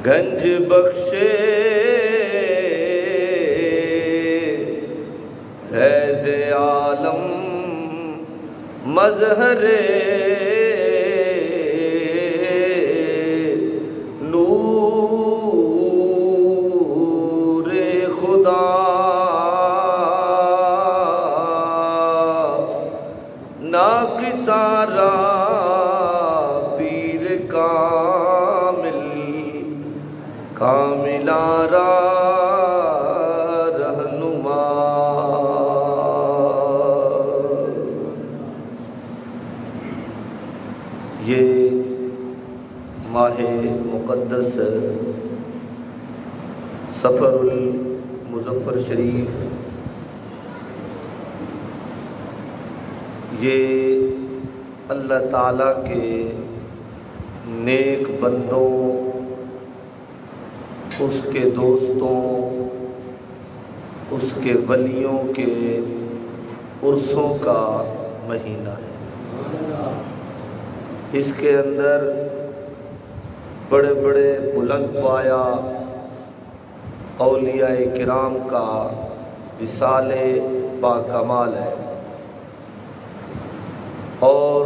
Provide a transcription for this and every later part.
گنج بخشے فیض عالم مظہر نور خدا ناقصارا پیر کامل کاملارا رہنما یہ ماہ مقدس سفر المظفر شریف، یہ اللہ تعالیٰ کے نیک بندوں، اس کے دوستوں، اس کے ولیوں کے عرسوں کا مہینہ ہے۔ اس کے اندر بڑے بڑے بلند پایا اولیاء کرام کا وصال با کمال ہے، اور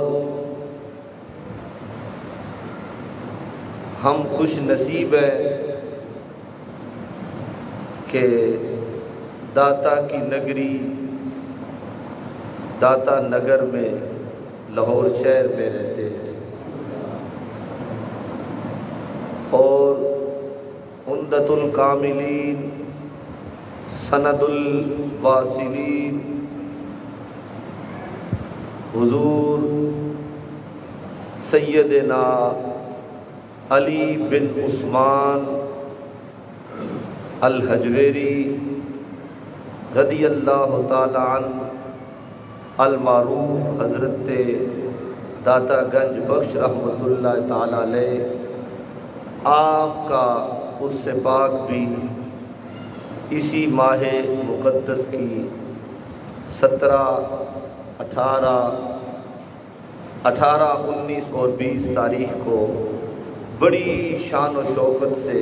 ہم خوش نصیب ہیں کہ داتا کی نگری داتا نگر میں لاہور شہر میں رہتے ہیں، اور عمدۃ الکاملین سند الواصلین حضور سیدنا علی بن عثمان الحجویری رضی اللہ تعالی عنہ المعروف حضرت داتا گنج بخش رحمۃ اللہ تعالی علیہ، آپ کا عرس پاک بھی اسی ماہ مقدس کی 17، 18، 19 اور 20 تاریخ کو بڑی شان و شوکت سے،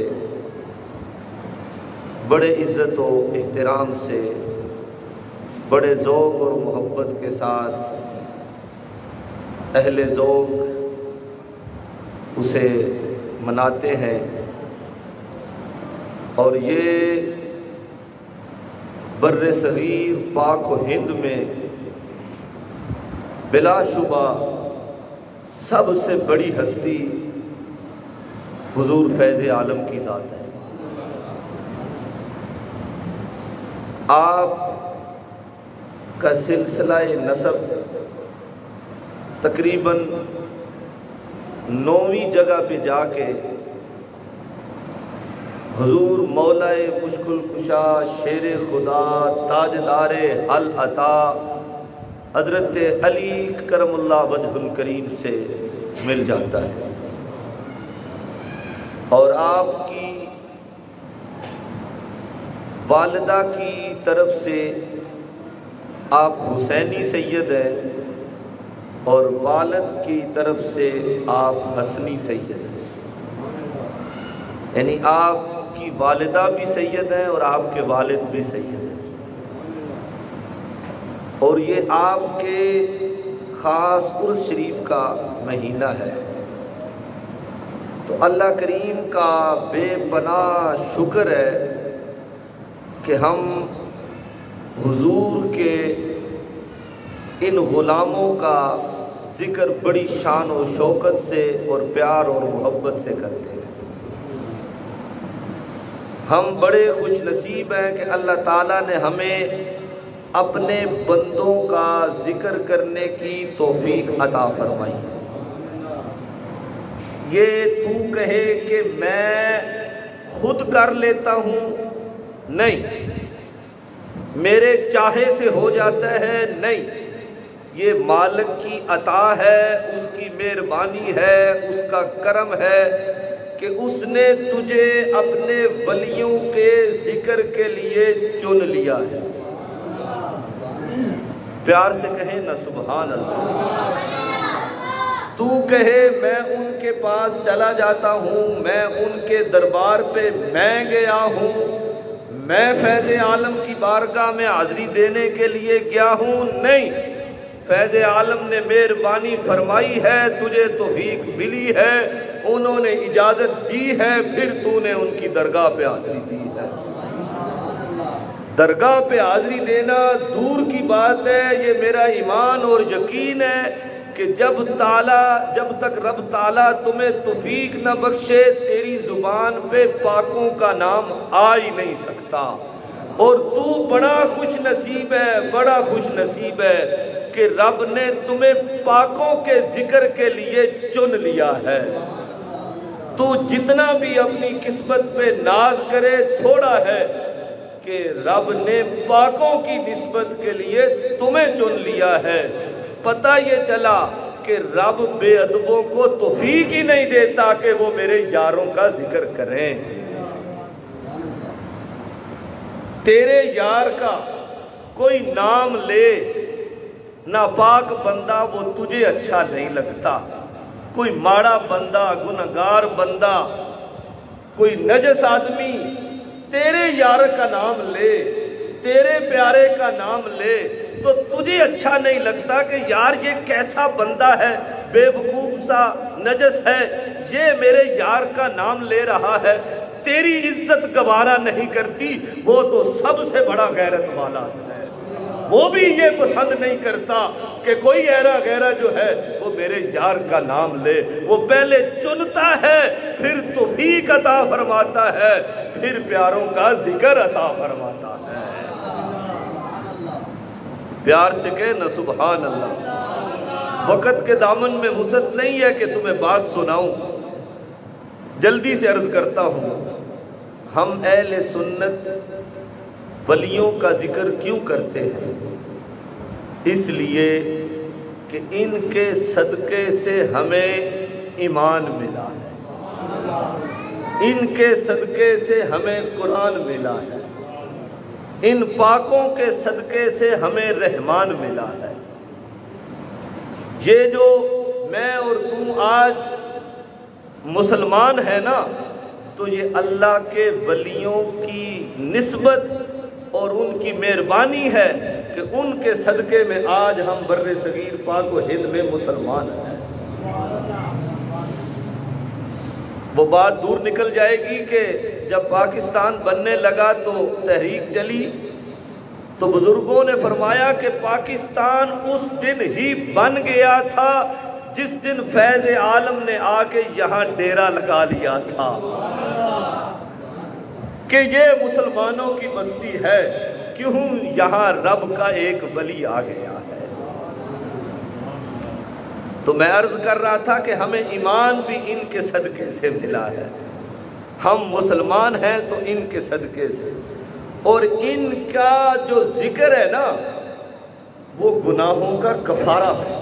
بڑے عزت و احترام سے، بڑے ذوق اور محبت کے ساتھ اہل ذوق اسے مناتے ہیں، اور یہ بر صغیر پاک و ہند میں بلا شبہ سب سے بڑی ہستی حضور فیض عالم کی ذات ہے۔ آپ کا سلسلہ نسب تقریباً 9ویں جگہ پہ جا کے حضور مولا مشکل کشا شیر خدا تاجدار العطا حضرت علی کرم اللہ وجہ الکریم سے مل جاتا ہے، اور آپ کی والدہ کی طرف سے آپ حسینی سید ہیں، اور والد کی طرف سے آپ حسنی سید ہیں، یعنی آپ کی والدہ بھی سید ہیں اور آپ کے والد بھی سید ہیں، اور یہ آپ کے خاص عرس شریف کا مہینہ ہے۔ تو اللہ کریم کا بے پناہ شکر ہے کہ ہم حضور کے ان غلاموں کا ذکر بڑی شان و شوکت سے اور پیار اور محبت سے کرتے ہیں۔ ہم بڑے خوش نصیب ہیں کہ اللہ تعالیٰ نے ہمیں اپنے بندوں کا ذکر کرنے کی توفیق عطا فرمائی۔ یہ تو کہے کہ میں خود کر لیتا ہوں، نہیں، میرے چاہے سے ہو جاتا ہے، نہیں، یہ مالک کی عطا ہے، اس کی مہربانی ہے، اس کا کرم ہے کہ اس نے تجھے اپنے ولیوں کے ذکر کے لیے چن لیا ہے۔ پیار سے کہیں نا سبحان اللہ۔ تو کہے میں ان کے پاس چلا جاتا ہوں، میں ان کے دربار پہ میں گیا ہوں، میں فیض عالم کی بارگاہ میں حاضری دینے کے لیے گیا ہوں، نہیں، فیض عالم نے مہربانی فرمائی ہے، تجھے توفیق ملی ہے، انہوں نے اجازت دی ہے، پھر تو نے ان کی درگاہ پہ حاضری دی ہے۔ درگاہ پہ حاضری دینا دور کی بات ہے، یہ میرا ایمان اور یقین ہے کہ جب تک رب تعالیٰ تمہیں توفیق نہ بخشے، تیری زبان پہ پاکوں کا نام آ ہی نہیں سکتا۔ اور تو بڑا خوش نصیب ہے، بڑا خوش نصیب ہے کہ رب نے تمہیں پاکوں کے ذکر کے لیے چن لیا ہے۔ تو جتنا بھی اپنی قسمت پہ ناز کرے تھوڑا ہے کہ رب نے پاکوں کی نسبت کے لیے تمہیں چن لیا ہے۔ پتہ یہ چلا کہ رب بے ادبوں کو توفیق ہی نہیں دیتا کہ وہ میرے یاروں کا ذکر کریں۔ تیرے یار کا کوئی نام لے، ناپاک بندہ وہ تجھے اچھا نہیں لگتا، کوئی ماڑا بندہ، گنہگار بندہ، کوئی نجس آدمی تیرے یار کا نام لے، تیرے پیارے کا نام لے تو تجھے اچھا نہیں لگتا کہ یار یہ کیسا بندہ ہے، بے وقوف سا نجس ہے، یہ میرے یار کا نام لے رہا ہے، تیری عزت گوارا نہیں کرتی، وہ تو سب سے بڑا غیرت والا ہے، وہ بھی یہ پسند نہیں کرتا کہ کوئی ایرا غیرہ جو ہے وہ میرے یار کا نام لے۔ وہ پہلے چنتا ہے، پھر توفیق عطا فرماتا ہے، پھر پیاروں کا ذکر عطا فرماتا ہے۔ پیار سے کہنا سبحان اللہ۔ وقت کے دامن میں وسعت نہیں ہے کہ تمہیں بات سناؤں، جلدی سے عرض کرتا ہوں۔ ہم اہل سنت ولیوں کا ذکر کیوں کرتے ہیں؟ اس لیے کہ ان کے صدقے سے ہمیں ایمان ملا ہے، ان کے صدقے سے ہمیں قرآن ملا ہے، ان پاکوں کے صدقے سے ہمیں رحمان ملا ہے۔ یہ جو میں اور تم آج مسلمان ہیں نا، تو یہ اللہ کے ولیوں کی نسبت اور ان کی مہربانی ہے کہ ان کے صدقے میں آج ہم بر صغیر پاک و ہند میں مسلمان ہیں۔ وہ بات دور نکل جائے گی کہ جب پاکستان بننے لگا تو تحریک چلی تو بزرگوں نے فرمایا کہ پاکستان اس دن ہی بن گیا تھا جس دن فیض عالم نے آ کے یہاں ڈیرا لگا لیا تھا کہ یہ مسلمانوں کی بستی ہے، کیوں یہاں رب کا ایک ولی آ گیا ہے۔ تو میں عرض کر رہا تھا کہ ہمیں ایمان بھی ان کے صدقے سے ملا ہے، ہم مسلمان ہیں تو ان کے صدقے سے، اور ان کا جو ذکر ہے نا وہ گناہوں کا کفارہ ہے،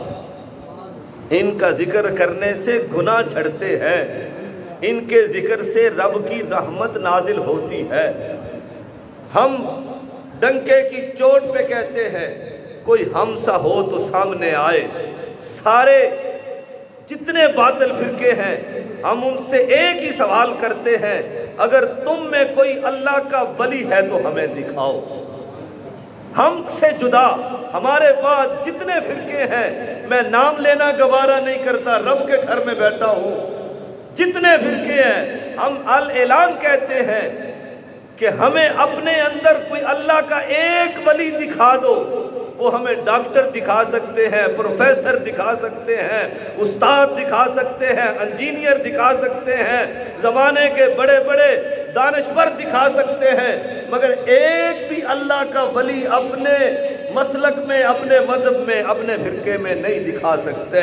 ان کا ذکر کرنے سے گناہ جھڑتے ہیں، ان کے ذکر سے رب کی رحمت نازل ہوتی ہے۔ ہم ڈنکے کی چوٹ پہ کہتے ہیں کوئی ہم سا ہو تو سامنے آئے، سارے جتنے باطل فرقے ہیں ہم ان سے ایک ہی سوال کرتے ہیں، اگر تم میں کوئی اللہ کا ولی ہے تو ہمیں دکھاؤ۔ ہم سے جدا ہمارے پاس جتنے فرقے ہیں، میں نام لینا گوارا نہیں کرتا، رب کے گھر میں بیٹھا ہوں، جتنے فرقے ہیں ہم اعلان کہتے ہیں کہ ہمیں اپنے اندر کوئی اللہ کا ایک ولی دکھا دو۔ وہ ہمیں ڈاکٹر دکھا سکتے ہیں، پروفیسر دکھا سکتے ہیں، استاد دکھا سکتے ہیں، انجینئر دکھا سکتے ہیں، زمانے کے بڑے بڑے دانشور دکھا سکتے ہیں، مگر ایک بھی اللہ کا ولی اپنے مسلک میں، اپنے مذہب میں، اپنے فرقے میں نہیں دکھا سکتے۔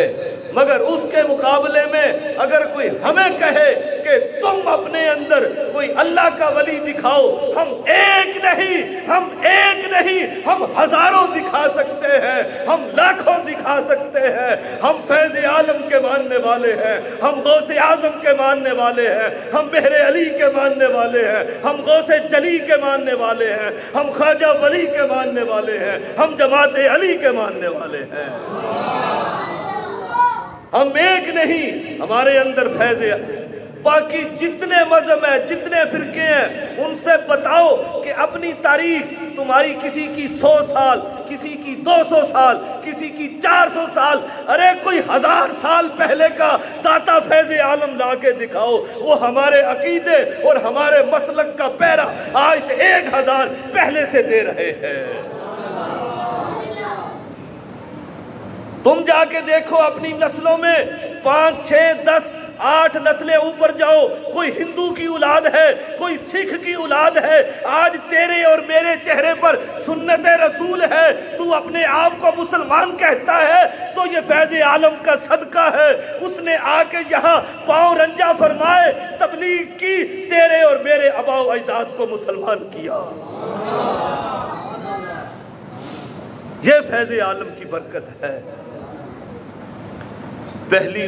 مگر اس کے مقابلے میں اگر کوئی ہمیں کہے کہ تم اپنے اندر کوئی اللہ کا ولی دکھاؤ، ہم ایک نہیں، ہم ہزاروں دکھا سکتے ہیں، ہم لاکھوں دکھا سکتے ہیں۔ ہم فیض عالم کے ماننے والے ہیں، ہم غوث اعظم کے ماننے والے ہیں، ہم مہر علی کے ماننے والے ہیں، ہم غوث جلی کے ماننے والے ہیں، ہم خواجہ ولی کے ماننے والے ہیں، ہم جماعت علی کے ماننے والے ہیں۔ ہم ایک نہیں، ہمارے اندر فیض ہے۔ باقی جتنے مذہب ہیں، جتنے فرقے ہیں، ان سے بتاؤ کہ اپنی تاریخ تمہاری کسی کی 100 سال، کسی کی 200 سال، کسی کی 400 سال، ارے کوئی 1000 سال پہلے کا داتا فیض عالم لا کے دکھاؤ، وہ ہمارے عقیدے اور ہمارے مسلک کا پیرا آج سے 1000 پہلے سے دے رہے ہیں۔ تم جا کے دیکھو اپنی نسلوں میں 5 6 10 8 نسلیں اوپر جاؤ، کوئی ہندو کی اولاد ہے، کوئی سکھ کی اولاد ہے، آج تیرے اور میرے چہرے پر سنت رسول ہے، تو اپنے آپ کو مسلمان کہتا ہے تو یہ فیض عالم کا صدقہ ہے۔ اس نے آ کے یہاں پاؤں رنجا فرمائے، تبلیغ کی، تیرے اور میرے آباء و اجداد کو مسلمان کیا۔ یہ فیض عالم کی برکت ہے۔ پہلی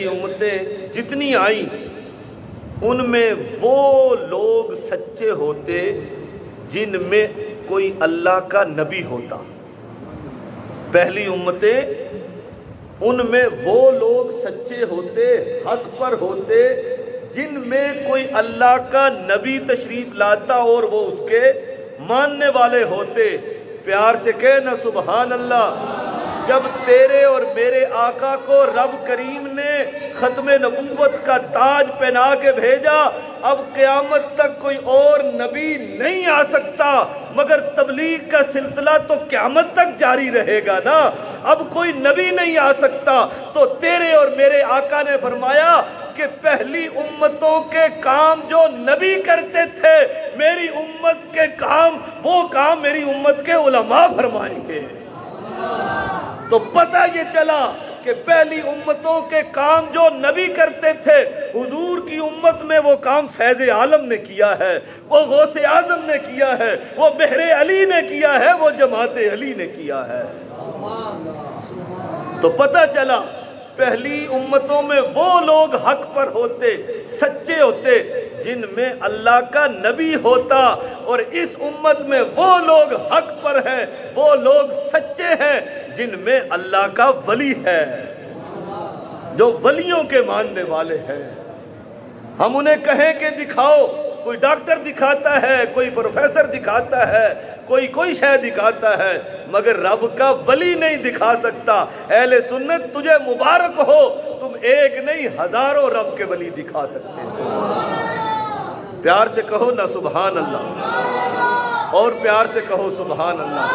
امتیں جتنی آئیں ان میں وہ لوگ سچے ہوتے جن میں کوئی اللہ کا نبی ہوتا۔ پہلی امتیں ان میں وہ لوگ سچے ہوتے، حق پر ہوتے، جن میں کوئی اللہ کا نبی تشریف لاتا اور وہ اس کے ماننے والے ہوتے۔ پیار سے کہنا سبحان اللہ۔ جب تیرے اور میرے آقا کو رب کریم نے ختم نبوت کا تاج پہنا کے بھیجا، اب قیامت تک کوئی اور نبی نہیں آ سکتا، مگر تبلیغ کا سلسلہ تو قیامت تک جاری رہے گا نا۔ اب کوئی نبی نہیں آ سکتا، تو تیرے اور میرے آقا نے فرمایا کہ پہلی امتوں کے کام جو نبی کرتے تھے، میری امت کے کام، وہ کام میری امت کے علماء فرمائیں گے۔ تو پتہ یہ چلا کہ پہلی امتوں کے کام جو نبی کرتے تھے، حضور کی امت میں وہ کام فیض عالم نے کیا ہے، وہ غوث اعظم نے کیا ہے، وہ بحر علی نے کیا ہے، وہ جماعت علی نے کیا ہے۔ تو پتہ چلا پہلی امتوں میں وہ لوگ حق پر ہوتے، سچے ہوتے، جن میں اللہ کا نبی ہوتا، اور اس امت میں وہ لوگ حق پر ہیں، وہ لوگ سچے ہیں جن میں اللہ کا ولی ہے، جو ولیوں کے ماننے والے ہیں۔ ہم انہیں کہیں کہ دکھاؤ، کوئی ڈاکٹر دکھاتا ہے، کوئی پروفیسر دکھاتا ہے، کوئی شے دکھاتا ہے، مگر رب کا ولی نہیں دکھا سکتا۔ اہل سنت تجھے مبارک ہو، تم ایک نہیں ہزاروں رب کے ولی دکھا سکتے ہو۔ پیار سے کہو نا سبحان اللہ، اور پیار سے کہو سبحان اللہ۔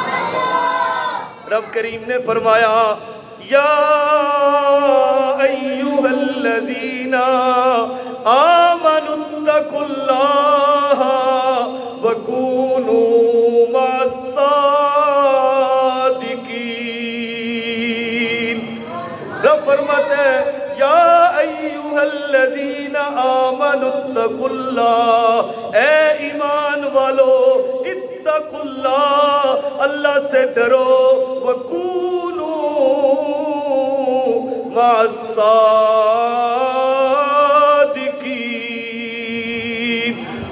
رب کریم نے فرمایا یا ایھا الذین آمنوا اتقوا اللہ وکونوا مع الصادقین۔ رب فرماتے ہیں یا ایھا الذین آمنوا اتقوا اللہ، اے ایمان والو، اتقوا اللہ، اللہ سے ڈرو، وکونوا مع الصادقین،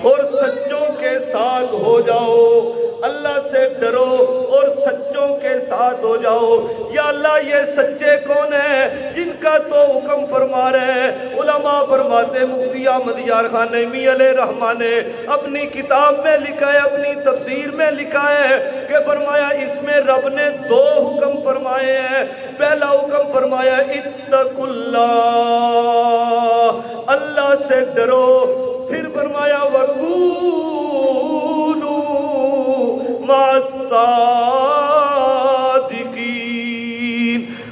اور سچوں کے ساتھ ہو جاؤ۔ اللہ سے ڈرو اور سچوں کے ساتھ ہو جاؤ۔ یا اللہ یہ سچے کون ہیں جن کا تو حکم فرما رہے ہیں؟ علماء فرماتے، مفتی احمد یار خان نعیمی علیہ رحمٰن نے اپنی کتاب میں لکھا ہے، اپنی تفسیر میں لکھا ہے کہ فرمایا اس میں رب نے 2 حکم فرمائے ہیں۔ پہلا حکم فرمایا اتقوا اللہ، اللہ سے ڈرو، پھر فرمایا وکونوا مع الصادقین،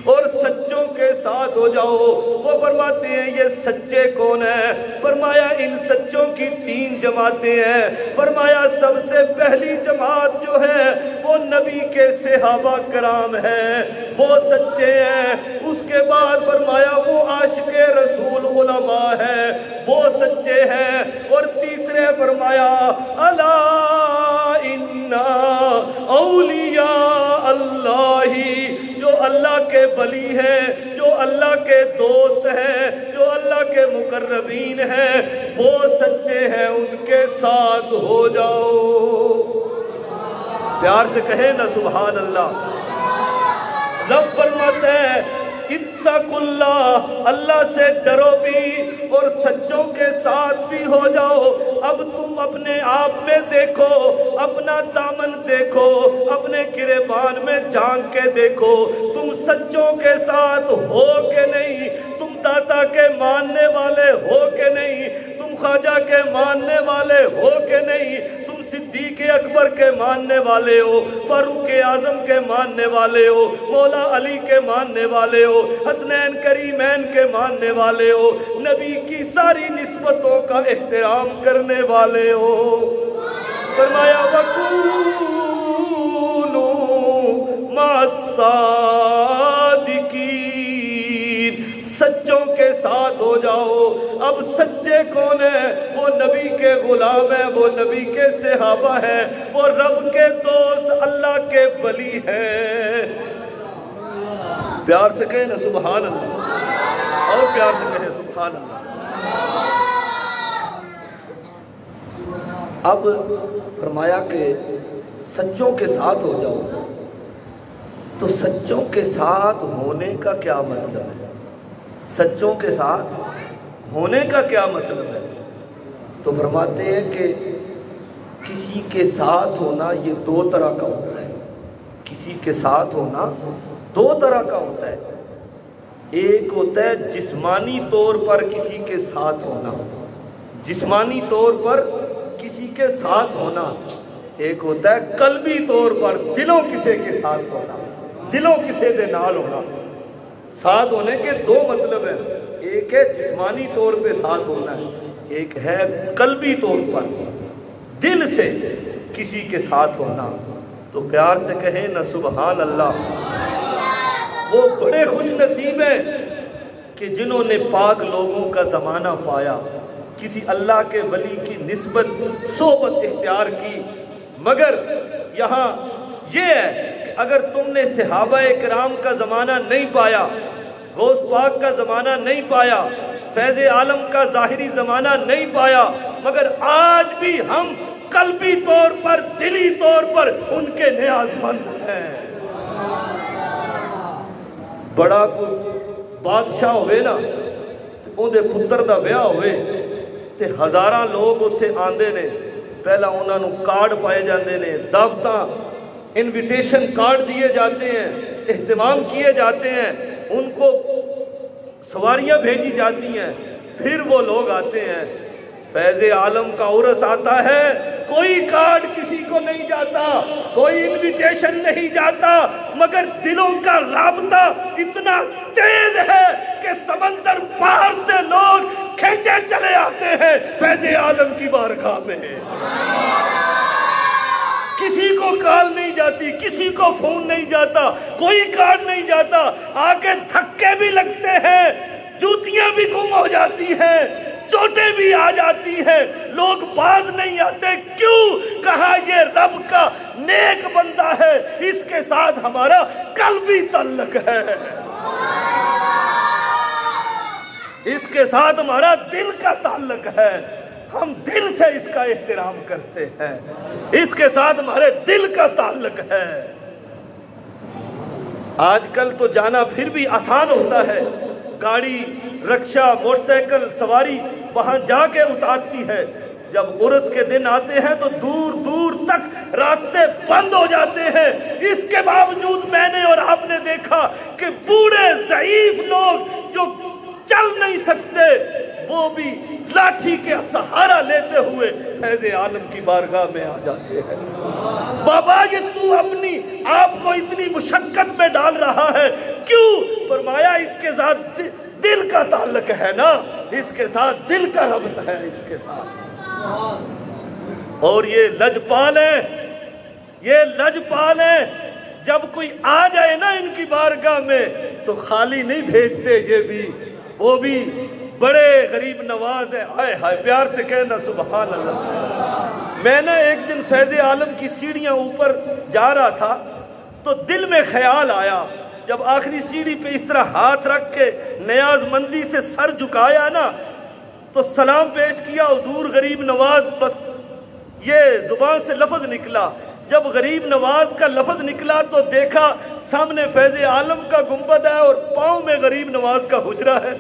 اور سچوں کے ساتھ ہو جاؤ۔ وہ فرماتے ہیں یہ سچے کون ہیں؟ فرمایا ان سچوں کی 3 جماعتیں ہیں۔ فرمایا سب سے پہلی جماعت جو ہے وہ نبی کے صحابہ کرام ہیں، وہ سچے ہیں۔ اس کے بعد فرمایا وہ عاشق رسول علماء ہیں، وہ سچے ہیں۔ اور تیسرے فرمایا الا ان اولیاء اللہ، جو اللہ کے ولی ہیں، جو اللہ کے دوست ہیں، جو اللہ کے مقربین ہیں، وہ سچے ہیں، ان کے ساتھ ہو جاؤ۔ پیار سے کہیں نا سبحان اللہ۔ رب فرماتے ہیں وَاتَّقُوا اللہ سے ڈرو بھی اور سچوں کے ساتھ بھی ہو جاؤ۔ اب تم اپنے آپ میں دیکھو، اپنا دامن دیکھو، اپنے گریبان میں جھانک کے دیکھو، تم سچوں کے ساتھ ہو کہ نہیں؟ تم داتا کے ماننے والے ہو کہ نہیں؟ تم خواجہ کے ماننے والے ہو کہ نہیں؟ تم صدیق اکبر کے ماننے والے ہو، فاروق اعظم کے ماننے والے ہو، مولا علی کے ماننے والے ہو، حسنین کریمین کے ماننے والے ہو، نبی کی ساری نسبتوں کا احترام کرنے والے ہو۔ فرمایا وَكُونُوا مَعَ الصَّادِقِينَ، سچوں کے ساتھ ہو جاؤ۔ اب سچے کون ہیں؟ وہ نبی کے غلام ہیں، وہ نبی کے صحابہ ہیں، وہ رب کے دوست، اللہ کے ولی ہیں۔ پیار سے کہیں نا سبحان اللہ، اور پیار سے کہیں سبحان اللہ۔ اب فرمایا کہ سچوں کے ساتھ ہو جاؤ، تو سچوں کے ساتھ ہونے کا کیا مطلب ہے؟ سچوں کے ساتھ ہونے کا کیا مطلب ہے؟ تو فرماتے ہیں کہ کسی کے ساتھ ہونا یہ دو طرح کا ہوتا ہے۔ کسی کے ساتھ ہونا دو طرح کا ہوتا ہے۔ ایک ہوتا ہے جسمانی طور پر کسی کے ساتھ ہونا، جسمانی طور پر کسی کے ساتھ ہونا۔ ایک ہوتا ہے قلبی طور پر دلوں کسی کے ساتھ ہونا، دلوں کسی دے نال ہونا۔ ساتھ ہونے کے دو مطلب ہیں، ایک ہے جسمانی طور پہ ساتھ ہونا ہے، ایک ہے قلبی طور پر دل سے کسی کے ساتھ ہونا۔ تو پیار سے کہیں نا سبحان اللہ۔ وہ بڑے خوش نصیب ہیں کہ جنہوں نے پاک لوگوں کا زمانہ پایا، کسی اللہ کے ولی کی نسبت صحبت اختیار کی۔ مگر یہاں یہ ہے کہ اگر تم نے صحابہ کرام کا زمانہ نہیں پایا، غوث پاک کا زمانہ نہیں پایا، فیض عالم کا ظاہری زمانہ نہیں پایا، مگر آج بھی ہم قلبی طور پر دلی طور پر ان کے نیاز مند ہیں۔ بڑا کوئی بادشاہ ہوئے نا، ان دے پتر دا بیاہ ہوئے تے ہزاراں لوگ اتھے آندے نے، پہلا انہاں نو کارڈ پائے جاندے نے، دعوتاں انویٹیشن کارڈ دیے جاتے ہیں، اہتمام کیے جاتے ہیں، ان کو سواریاں بھیجی جاتی ہیں، پھر وہ لوگ آتے ہیں۔ فیض عالم کا عرس آتا ہے، کوئی کارڈ کسی کو نہیں جاتا، کوئی انویٹیشن نہیں جاتا، مگر دلوں کا رابطہ اتنا تیز ہے کہ سمندر پار سے لوگ کھینچے چلے آتے ہیں فیض عالم کی بارگاہ میں۔ کسی کو کال نہیں جاتی، کسی کو فون نہیں جاتا، کوئی کارڈ نہیں جاتا، آگے دھکے بھی لگتے ہیں، جوتیاں بھی گم ہو جاتی ہیں، چوٹیں بھی آ جاتی ہیں، لوگ باز نہیں آتے۔ کیوں؟ کہا یہ رب کا نیک بندہ ہے، اس کے ساتھ ہمارا قلبی تعلق ہے، اس کے ساتھ ہمارا دل کا تعلق ہے، ہم دل سے اس کا احترام کرتے ہیں، اس کے ساتھ ہمارے دل کا تعلق ہے۔ آج کل تو جانا پھر بھی آسان ہوتا ہے، گاڑی، رکشہ، موٹر سائیکل سواری وہاں جا کے اتارتی ہے۔ جب عرس کے دن آتے ہیں تو دور دور تک راستے بند ہو جاتے ہیں۔ اس کے باوجود میں نے اور آپ نے دیکھا کہ بوڑھے ضعیف لوگ جو چل نہیں سکتے، وہ بھی لاٹھی کے سہارا لیتے ہوئے فیض عالم کی بارگاہ میں آ جاتے ہیں۔ بابا یہ تو اپنی آپ کو اتنی مشقت میں ڈال رہا ہے کیوں؟ فرمایا اس کے ساتھ دل کا تعلق ہے نا، اس کے ساتھ دل کا ربط ہے اس کے ساتھ۔ اور یہ لجپال ہیں، یہ لجپال ہیں، جب کوئی آ جائے نا ان کی بارگاہ میں تو خالی نہیں بھیجتے، یہ بھی وہ بھی بڑے غریب نواز ہیں۔ ہائے ہائے، پیار سے کہنا سبحان اللہ۔ میں نے ایک دن فیض عالم کی سیڑھیاں اوپر جا رہا تھا تو دل میں خیال آیا، جب آخری سیڑھی پہ اس طرح ہاتھ رکھ کے نیاز مندی سے سر جھکایا نا تو سلام پیش کیا، حضور غریب نواز، بس یہ زبان سے لفظ نکلا۔ جب غریب نواز کا لفظ نکلا تو دیکھا سامنے فیض عالم کا گنبد ہے اور پاؤں میں غریب نواز کا حجرہ ہے.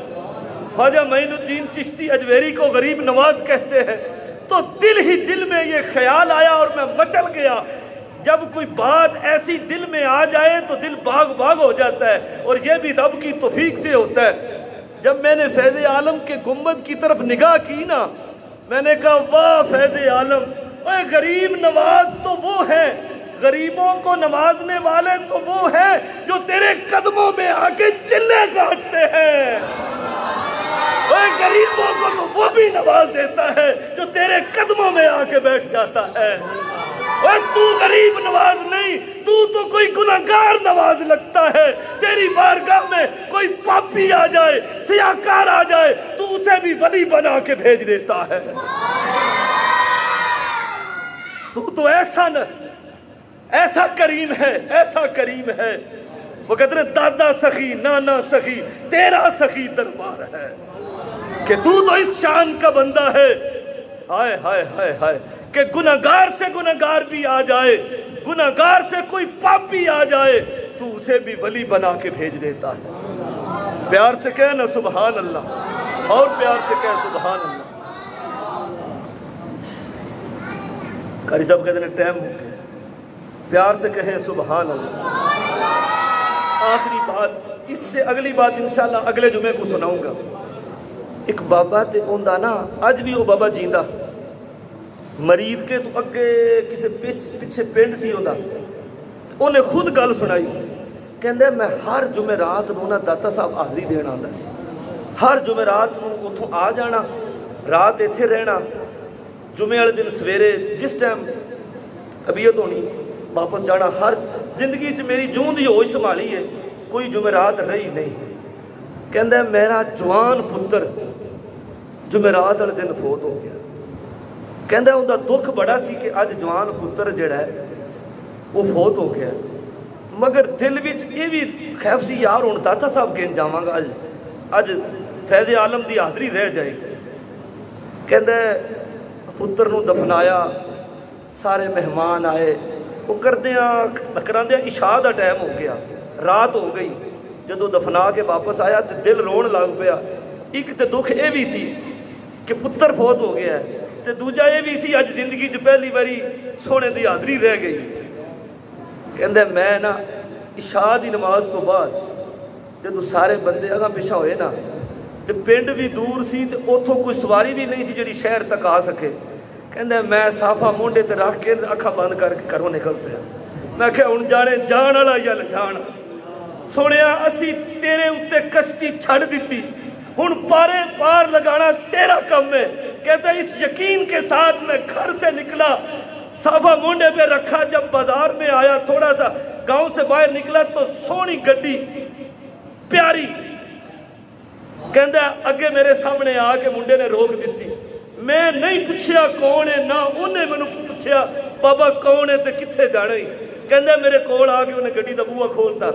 خواجہ معین الدین چشتی اجویری کو غریب نواز کہتے ہیں. تو دل ہی دل میں یہ خیال آیا اور میں مچل گیا. جب کوئی بات ایسی دل میں آ جائے تو دل باغ باغ ہو جاتا ہے، اور یہ بھی رب کی توفیق سے ہوتا ہے. جب میں نے فیض عالم کے گنبد کی طرف نگاہ کی نا، میں نے کہا واہ فیض عالم، اے غریب نواز تو وہ ہے، غریبوں کو نوازنے والے تو وہ ہیں جو تیرے قدموں میں آ کے چلے کاٹتے ہیں. اے غریبوں کو تو وہ بھی نواز دیتا ہے جو تیرے قدموں میں آ کے بیٹھ جاتا ہے. اے تو غریب نواز نہیں، تو کوئی گناہگار نواز لگتا ہے. تیری بارگاہ میں کوئی پاپی آ جائے، سیاہکار آ جائے، تو اسے بھی ولی بنا کے بھیج دیتا ہے. تو ایسا کریم ہے، ایسا کریم ہے. وہ کہتے ہیں دادا سخی نانا سخی تیرا سخی دربار ہے، کہ تو اس شان کا بندہ ہے. ہائے ہائے ہائے ہائے کہ گناہگار سے گناہگار بھی آ جائے، گناہگار سے کوئی پاپی آ جائے تو اسے بھی ولی بنا کے بھیج دیتا ہے. پیار سے کہنا سبحان اللہ، اور پیار سے کہہ سبحان اللہ. قاری صاحب کہتے ہیں ٹائم ہو گیا، پیار سے کہیں سبحان اللہ. آخری بات، اس سے اگلی بات انشاءاللہ اگلے جمعے کو سناؤں گا. ایک بابا تے ہوندا نا، اج بھی وہ بابا جیندا، مرید کے تو اگے کسی پیچھے پنڈ سی ہوندا، انہیں خود گل سنائی. کہندے میں ہر جمعرات نو نا داتا صاحب حاضری دین آندا سی. ہر جمعرات نو اتھوں آ جانا، رات ایتھے رہنا، جمعے والے دن سویرے جس ٹائم طبیعت ہونی واپس جانا. ہر زندگی چ میری جون دی ہوش سنبھالی ہے، کوئی جمعرات رہی نہیں. کہندا میرا جوان پتر جمعرات والے دن فوت ہو گیا. کہندا اوندا دکھ بڑا سی کہ اج جوان پتر جڑا ہے وہ فوت ہو گیا، مگر دل وچ یہ بھی خیف سی یار ہن داتا صاحب گین جاواں گا، اج فیض عالم دی حاضری رہ جائے گی. کہندا پتر نو دفنایا، سارے مہمان آئے، وہ کراندیاں عشاء دا ٹائم ہو گیا، رات ہو گئی. جدو دفنا کے واپس آیا تو دل رون لگ پیا. ایک تے دکھ یہ بھی سی کہ پتر فوت ہو گیا ہے، تے دوجا یہ بھی سی اج زندگی چ پہلی باری سونے دی حاضری رہ گئی. کہندے میں نا عشاء دی نماز تو بعد جدو سارے بندے اگاں پیچھے ہوئے نا، تے پنڈ بھی دور سی تے اوتھوں کوئی سواری بھی نہیں سی جڑی شہر تک آ سکے. کہندے میں صافہ مونڈے تے رکھ کے اکھاں بند کر کے گھروں نکل پیا. میں کہ ہن جانے جان والا یا لجان. سونیا اسی تیرے اتے کشتی چھڑ دیتی، ہن پارے پار لگانا تیرا کم ہے. کہتا ہے اس یقین کے ساتھ میں گھر سے نکلا، صافہ مونڈے پہ رکھا. جب بازار میں آیا، تھوڑا سا گاؤں سے باہر نکلا تو سونی گڈی پیاری. کہندا اگے میرے سامنے آ کے منڈے نے روک دیتی. میں نہیں پوچھیا کون ہے، نہ انہیں میں نے پوچھیا بابا کون ہے تے کتھے جانا ہی. کہندا میرے کول آ کے انہیں گڈی دا بوہا کھولتا.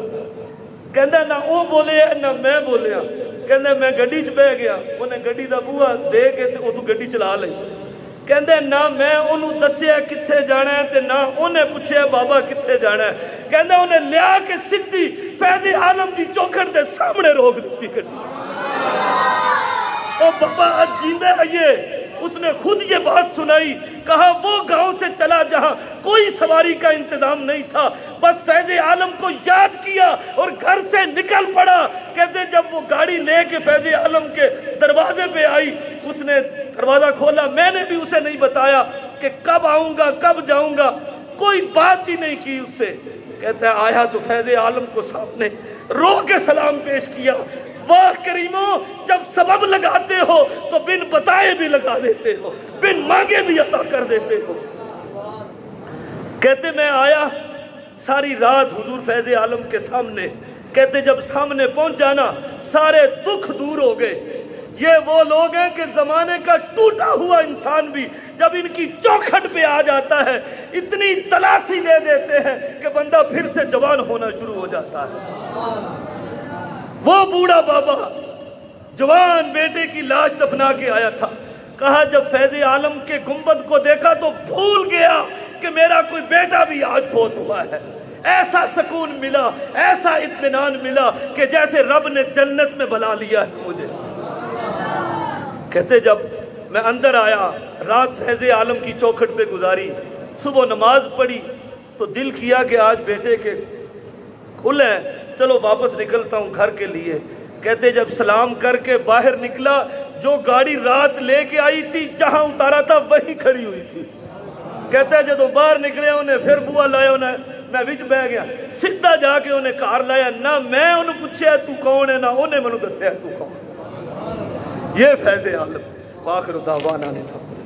کہندا نہ وہ بولے نہ میں بولیا. کہندا میں گڈی چ بہ گیا، انہیں گڈی دا بوہا دے کے تے اتوں گڈی چلا لئی. کہندا نہ میں انہوں دسیا کتھے جانا ہے تے نہ انہیں پوچھیا بابا کتھے جانا ہے. کہندا انہیں لیا کے سدھی فیض عالم دی چوکھٹ دے سامنے روک دیتی گڈی. او بابا آج جیندے آئیے. اس نے خود یہ بات سنائی، کہا وہ گاؤں سے چلا جہاں کوئی سواری کا انتظام نہیں تھا، بس فیض عالم کو یاد کیا اور گھر سے نکل پڑا. کہتے جب وہ گاڑی لے کے فیض عالم کے دروازے پہ آئی، اس نے دروازہ کھولا. میں نے بھی اسے نہیں بتایا کہ کب آؤں گا کب جاؤں گا، کوئی بات ہی نہیں کی اس سے. کہتا ہے آیا تو فیض عالم کو سامنے رو کے سلام پیش کیا. واہ کریموں، جب سبب لگاتے ہو تو بن بتائے بھی لگا دیتے ہو، بن مانگے بھی عطا کر دیتے ہو. کہتے میں آیا ساری رات حضور فیض عالم کے سامنے. کہتے جب سامنے پہنچا نا سارے دکھ دور ہو گئے. یہ وہ لوگ ہیں کہ زمانے کا ٹوٹا ہوا انسان بھی جب ان کی چوکھٹ پہ آ جاتا ہے اتنی تلاسی دے دیتے ہیں کہ بندہ پھر سے جوان ہونا شروع ہو جاتا ہے. وہ بوڑھا بابا جوان بیٹے کی لاش دفنا کے آیا تھا. کہا جب فیض عالم کے گنبد کو دیکھا تو بھول گیا کہ میرا کوئی بیٹا بھی آج فوت ہوا ہے. ایسا سکون ملا، ایسا اطمینان ملا کہ جیسے رب نے جنت میں بلا لیا ہے مجھے۔ کہتے جب میں اندر آیا، رات فیض عالم کی چوکھٹ پہ گزاری، صبح نماز پڑھی تو دل کیا کہ آج بیٹے کے کھل ہیں، چلو واپس نکلتا ہوں گھر کے لیے۔ کہتے جب سلام کر کے باہر نکلا، جو گاڑی رات لے کے آئی تھی جہاں اتارا تھا وہی کھڑی ہوئی تھی۔ کہتے جدو باہر نکلے انہیں پھر بوا لایا، انہیں میں وچ بہ گیا، سیدھا جا کے انہیں کار لایا، نہ میں انہوں پوچھیا تو کون ہے نہ انہیں منو دسیا تو کون۔ یہ فیض عالم۔ وآخر دعوانا الحمد للہ۔